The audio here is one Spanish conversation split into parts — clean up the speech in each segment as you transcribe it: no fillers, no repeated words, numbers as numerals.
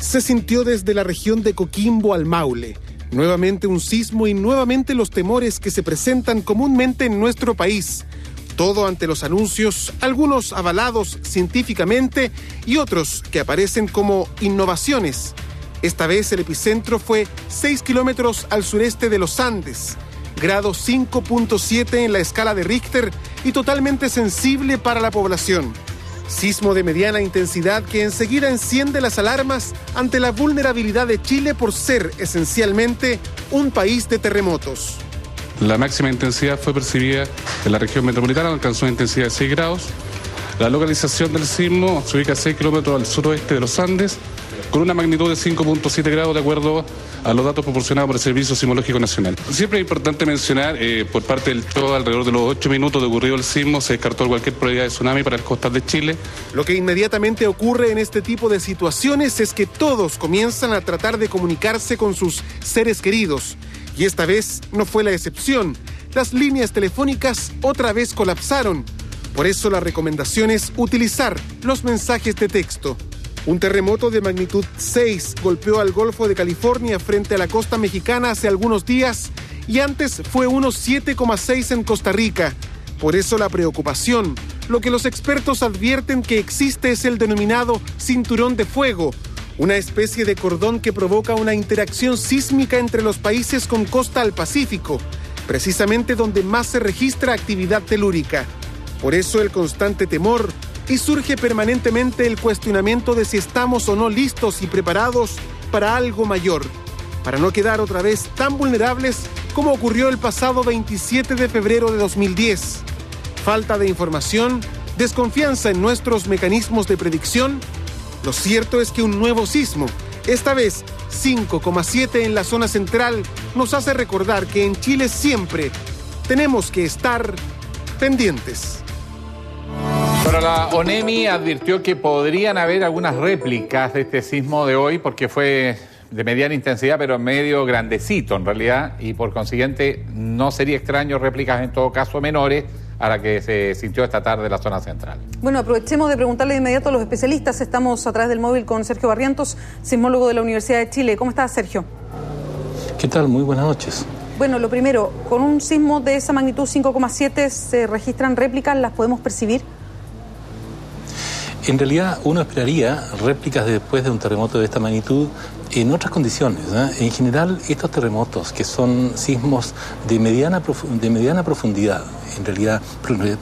Se sintió desde la región de Coquimbo al Maule. Nuevamente un sismo y nuevamente los temores que se presentan comúnmente en nuestro país. Todo ante los anuncios, algunos avalados científicamente y otros que aparecen como innovaciones. Esta vez el epicentro fue 6 kilómetros al sureste de los Andes, grado 5.7 en la escala de Richter y totalmente sensible para la población. Sismo de mediana intensidad que enseguida enciende las alarmas ante la vulnerabilidad de Chile por ser esencialmente un país de terremotos. La máxima intensidad fue percibida en la región metropolitana, alcanzó una intensidad de 6 grados. La localización del sismo se ubica a 6 kilómetros al suroeste de los Andes, con una magnitud de 5.7 grados de acuerdo a los datos proporcionados por el Servicio Sismológico Nacional. Siempre es importante mencionar, por parte del TOA, alrededor de los 8 minutos de ocurrido el sismo, se descartó cualquier probabilidad de tsunami para las costas de Chile. Lo que inmediatamente ocurre en este tipo de situaciones es que todos comienzan a tratar de comunicarse con sus seres queridos. Y esta vez no fue la excepción. Las líneas telefónicas otra vez colapsaron. Por eso la recomendación es utilizar los mensajes de texto. Un terremoto de magnitud 6 golpeó al Golfo de California frente a la costa mexicana hace algunos días y antes fue unos 7,6 en Costa Rica. Por eso la preocupación. Lo que los expertos advierten que existe es el denominado cinturón de fuego, una especie de cordón que provoca una interacción sísmica entre los países con costa al Pacífico, precisamente donde más se registra actividad telúrica. Por eso el constante temor y surge permanentemente el cuestionamiento de si estamos o no listos y preparados para algo mayor, para no quedar otra vez tan vulnerables como ocurrió el pasado 27 de febrero de 2010. Falta de información, desconfianza en nuestros mecanismos de predicción. Lo cierto es que un nuevo sismo, esta vez 5,7 en la zona central, nos hace recordar que en Chile siempre tenemos que estar pendientes. Bueno, la ONEMI advirtió que podrían haber algunas réplicas de este sismo de hoy porque fue de mediana intensidad, pero medio grandecito en realidad, y por consiguiente no sería extraño réplicas en todo caso menores a la que se sintió esta tarde en la zona central. Bueno, aprovechemos de preguntarle de inmediato a los especialistas. Estamos a través del móvil con Sergio Barrientos, sismólogo de la Universidad de Chile. ¿Cómo estás, Sergio? ¿Qué tal? Muy buenas noches. Bueno, lo primero, con un sismo de esa magnitud 5,7, ¿se registran réplicas? ¿Las podemos percibir? En realidad uno esperaría réplicas después de un terremoto de esta magnitud en otras condiciones, ¿eh? En general estos terremotos, que son sismos de mediana profundidad, en realidad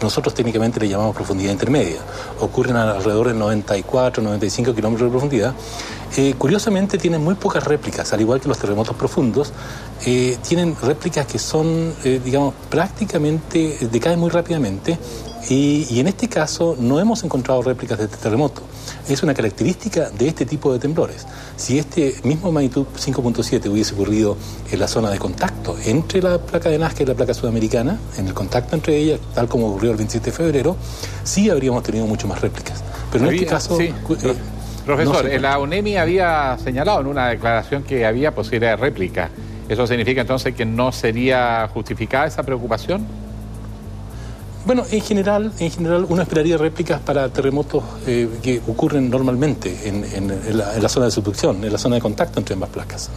nosotros técnicamente le llamamos profundidad intermedia, ocurren alrededor de 94, 95 kilómetros de profundidad. Curiosamente tienen muy pocas réplicas, al igual que los terremotos profundos, tienen réplicas que son, prácticamente decaen muy rápidamente. Y en este caso no hemos encontrado réplicas de este terremoto. Es una característica de este tipo de temblores. Si este mismo magnitud 5.7 hubiese ocurrido en la zona de contacto entre la placa de Nazca y la placa sudamericana, en el contacto entre ellas, tal como ocurrió el 27 de febrero, sí habríamos tenido mucho más réplicas. Pero en este caso... Sí. Profesor, no la ONEMI había señalado en una declaración que había posibilidad de réplica. ¿Eso significa entonces que no sería justificada esa preocupación? Bueno, en general uno esperaría réplicas para terremotos que ocurren normalmente en la zona de subducción, en la zona de contacto entre ambas placas.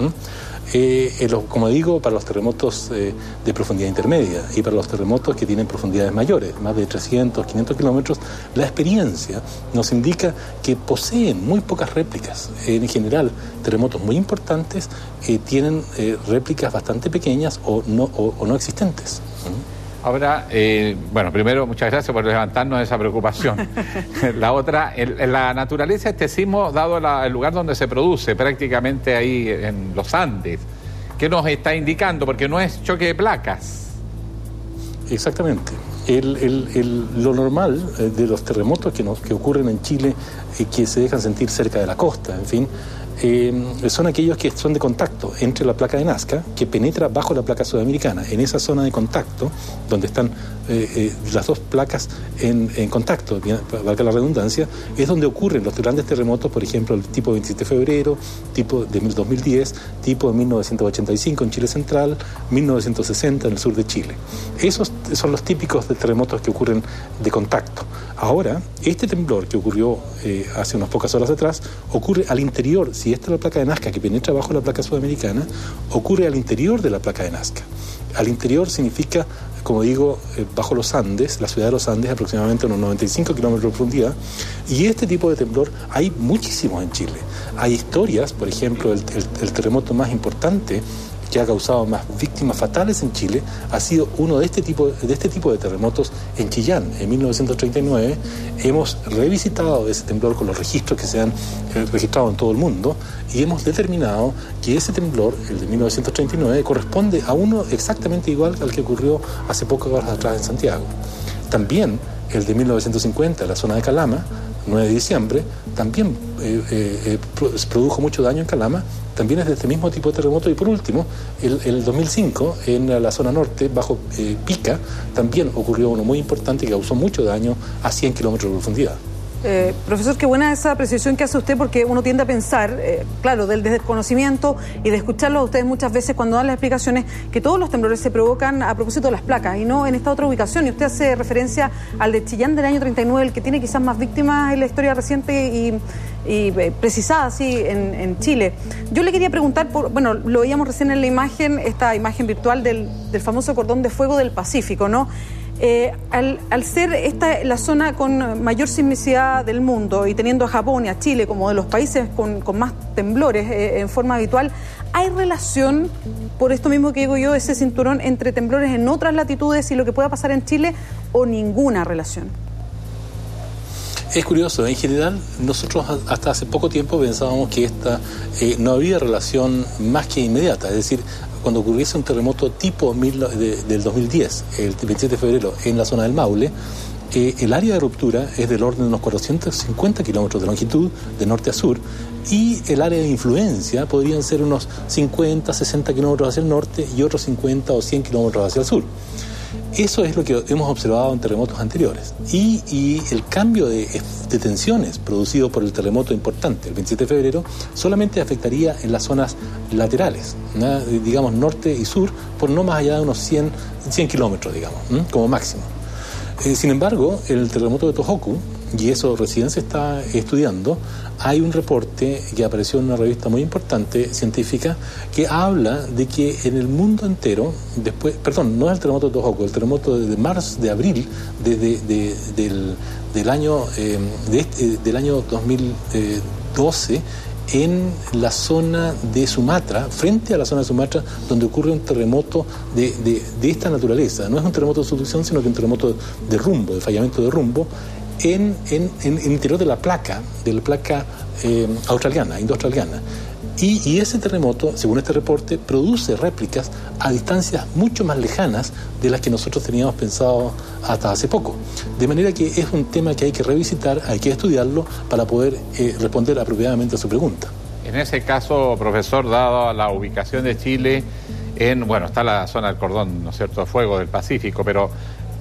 Como digo, para los terremotos de profundidad intermedia y para los terremotos que tienen profundidades mayores, más de 300, 500 kilómetros, la experiencia nos indica que poseen muy pocas réplicas. En general, terremotos muy importantes tienen réplicas bastante pequeñas o no existentes. Ahora, primero, muchas gracias por levantarnos esa preocupación. La otra, la naturaleza de este sismo, dado el lugar donde se produce, prácticamente ahí en los Andes, ¿qué nos está indicando? Porque no es choque de placas. Exactamente. Lo normal de los terremotos que ocurren en Chile, que se dejan sentir cerca de la costa, en fin, son aquellos que son de contacto entre la placa de Nazca, que penetra bajo la placa sudamericana. En esa zona de contacto, donde están las dos placas en contacto, valga la redundancia, es donde ocurren los grandes terremotos, por ejemplo, el tipo 27 de febrero, tipo de 2010, tipo de 1985 en Chile Central, 1960 en el sur de Chile. Esos son los típicos de terremotos que ocurren de contacto. Ahora, este temblor que ocurrió hace unas pocas horas atrás, ocurre al interior, si esta es la placa de Nazca que penetra bajo la placa sudamericana, ocurre al interior de la placa de Nazca. Al interior significa, como digo, bajo los Andes, la ciudad de los Andes, aproximadamente unos 95 kilómetros de profundidad, y este tipo de temblor hay muchísimos en Chile. Hay historias, por ejemplo, el terremoto más importante que ha causado más víctimas fatales en Chile ha sido uno de este tipo de terremotos en Chillán, en 1939. Hemos revisitado ese temblor con los registros que se han registrado en todo el mundo y hemos determinado que ese temblor, el de 1939, corresponde a uno exactamente igual al que ocurrió hace pocas horas atrás en Santiago. También el de 1950, en la zona de Calama, 9 de diciembre, también produjo mucho daño en Calama, también es de este mismo tipo de terremoto. Y por último, el 2005, en la zona norte, bajo Pica, también ocurrió uno muy importante que causó mucho daño a 100 kilómetros de profundidad. Profesor, qué buena esa precisión que hace usted, porque uno tiende a pensar, claro, del desconocimiento y de escucharlo a ustedes muchas veces cuando dan las explicaciones, que todos los temblores se provocan a propósito de las placas y no en esta otra ubicación. Y usted hace referencia al de Chillán del año 39, el que tiene quizás más víctimas en la historia reciente y precisada así en Chile. Yo le quería preguntar, bueno, lo veíamos recién en la imagen, esta imagen virtual del famoso cordón de fuego del Pacífico, ¿no? Al ser esta la zona con mayor sismicidad del mundo y teniendo a Japón y a Chile como de los países con más temblores en forma habitual, ¿hay relación, por esto mismo que digo yo, ese cinturón entre temblores en otras latitudes y lo que pueda pasar en Chile, o ninguna relación? Es curioso, en general nosotros hasta hace poco tiempo pensábamos que no había relación más que inmediata, es decir, cuando ocurriese un terremoto tipo del 2010, el 27 de febrero, en la zona del Maule, el área de ruptura es del orden de unos 450 kilómetros de longitud, de norte a sur, y el área de influencia podrían ser unos 50, 60 kilómetros hacia el norte y otros 50 o 100 kilómetros hacia el sur. Eso es lo que hemos observado en terremotos anteriores. Y el cambio de tensiones producido por el terremoto importante, el 27 de febrero, solamente afectaría en las zonas laterales, ¿no? Digamos norte y sur, por no más allá de unos 100 kilómetros, digamos, ¿no? Como máximo. Sin embargo, el terremoto de Tohoku, y eso recién se está estudiando, hay un reporte que apareció en una revista muy importante, científica, que habla de que en el mundo entero, no es el terremoto de Tohoku, el terremoto de abril del año 2012, en la zona de Sumatra, frente a la zona de Sumatra, donde ocurre un terremoto de esta naturaleza. No es un terremoto de subducción, sino que un terremoto de rumbo, de fallamiento de rumbo, en el interior de la placa australiana, indo-australiana. Y ese terremoto, según este reporte, produce réplicas a distancias mucho más lejanas de las que nosotros teníamos pensado hasta hace poco. De manera que es un tema que hay que revisitar, hay que estudiarlo para poder responder apropiadamente a su pregunta. En ese caso, profesor, dado la ubicación de Chile está la zona del cordón, ¿no es cierto?, de fuego del Pacífico, pero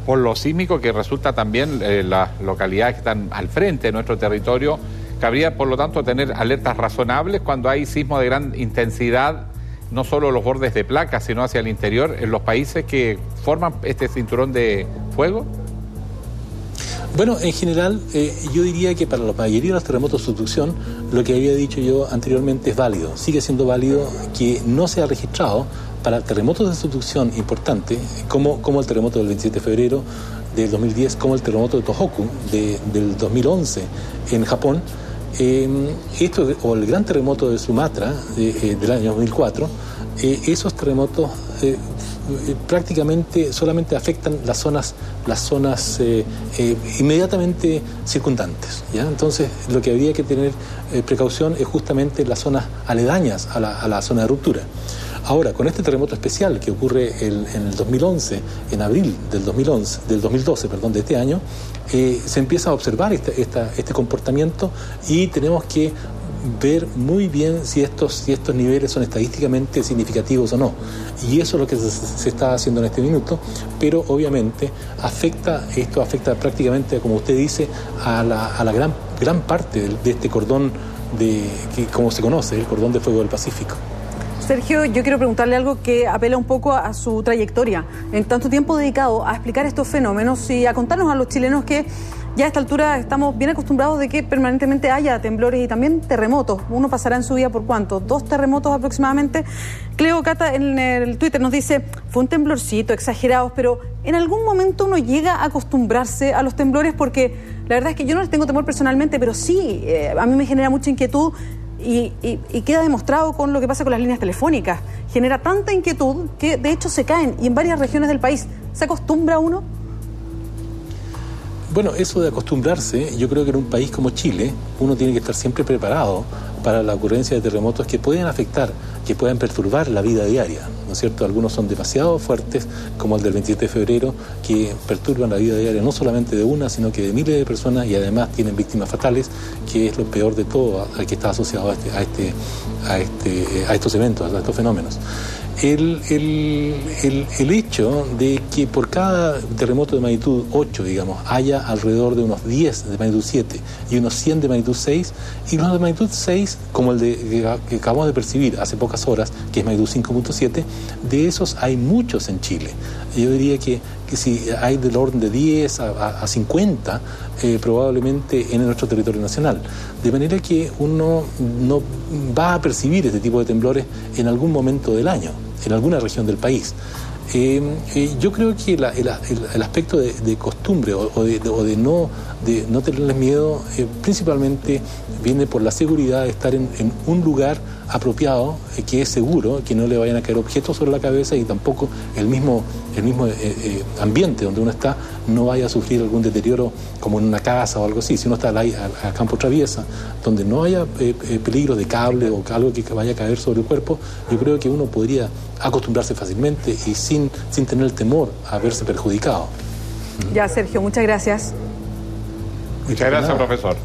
por lo sísmico que resulta también las localidades que están al frente de nuestro territorio, cabría, por lo tanto, tener alertas razonables cuando hay sismos de gran intensidad, no solo los bordes de placas, sino hacia el interior, en los países que forman este cinturón de fuego. Bueno, en general, yo diría que para la mayoría de los terremotos de subducción, lo que había dicho yo anteriormente es válido. Sigue siendo válido que no se ha registrado para terremotos de subducción importantes, como el terremoto del 27 de febrero del 2010, como el terremoto de Tohoku del 2011 en Japón, o el gran terremoto de Sumatra del año 2004, esos terremotos prácticamente solamente afectan las zonas inmediatamente circundantes, ¿ya? Entonces, lo que habría que tener precaución es justamente las zonas aledañas a la zona de ruptura. Ahora, con este terremoto especial que ocurre en el 2011, en abril del 2012, de este año, se empieza a observar este comportamiento y tenemos que ver muy bien si estos niveles son estadísticamente significativos o no. Y eso es lo que se está haciendo en este minuto, pero obviamente esto afecta prácticamente, como usted dice, a la gran parte de este cordón que como se conoce, el cordón de fuego del Pacífico. Sergio, yo quiero preguntarle algo que apela un poco a su trayectoria, en tanto tiempo dedicado a explicar estos fenómenos y a contarnos a los chilenos que ya a esta altura estamos bien acostumbrados de que permanentemente haya temblores y también terremotos. Uno pasará en su vida por ¿cuánto? 2 terremotos aproximadamente. Cleo Cata en el Twitter nos dice, fue un temblorcito, exagerados, pero en algún momento uno llega a acostumbrarse a los temblores, porque la verdad es que yo no les tengo temor personalmente, pero sí, a mí me genera mucha inquietud y queda demostrado con lo que pasa con las líneas telefónicas. Genera tanta inquietud que de hecho se caen y en varias regiones del país. ¿Se acostumbra uno? Bueno, eso de acostumbrarse, yo creo que en un país como Chile, uno tiene que estar siempre preparado para la ocurrencia de terremotos que pueden afectar, que puedan perturbar la vida diaria, ¿no es cierto? Algunos son demasiado fuertes, como el del 27 de febrero, que perturban la vida diaria no solamente de una, sino que de miles de personas, y además tienen víctimas fatales, que es lo peor de todo, al que está asociado a estos eventos, a estos fenómenos. El hecho de que por cada terremoto de magnitud 8, digamos, haya alrededor de unos 10 de magnitud 7 y unos 100 de magnitud 6, y los de magnitud 6, como el que acabamos de percibir hace pocas horas, que es magnitud 5.7, de esos hay muchos en Chile. Yo diría que si hay del orden de 10 a 50, probablemente en nuestro territorio nacional. De manera que uno no va a percibir este tipo de temblores en algún momento del año, en alguna región del país. Yo creo que el aspecto de costumbre o de no tenerles miedo principalmente viene por la seguridad de estar en un lugar apropiado, que es seguro, que no le vayan a caer objetos sobre la cabeza y tampoco el mismo ambiente donde uno está no vaya a sufrir algún deterioro como en una casa o algo así. Si uno está a campo traviesa, donde no haya peligros de cable o algo que vaya a caer sobre el cuerpo, yo creo que uno podría acostumbrarse fácilmente y sin tener el temor a verse perjudicado. Ya, Sergio, muchas gracias. Muchas gracias, profesor.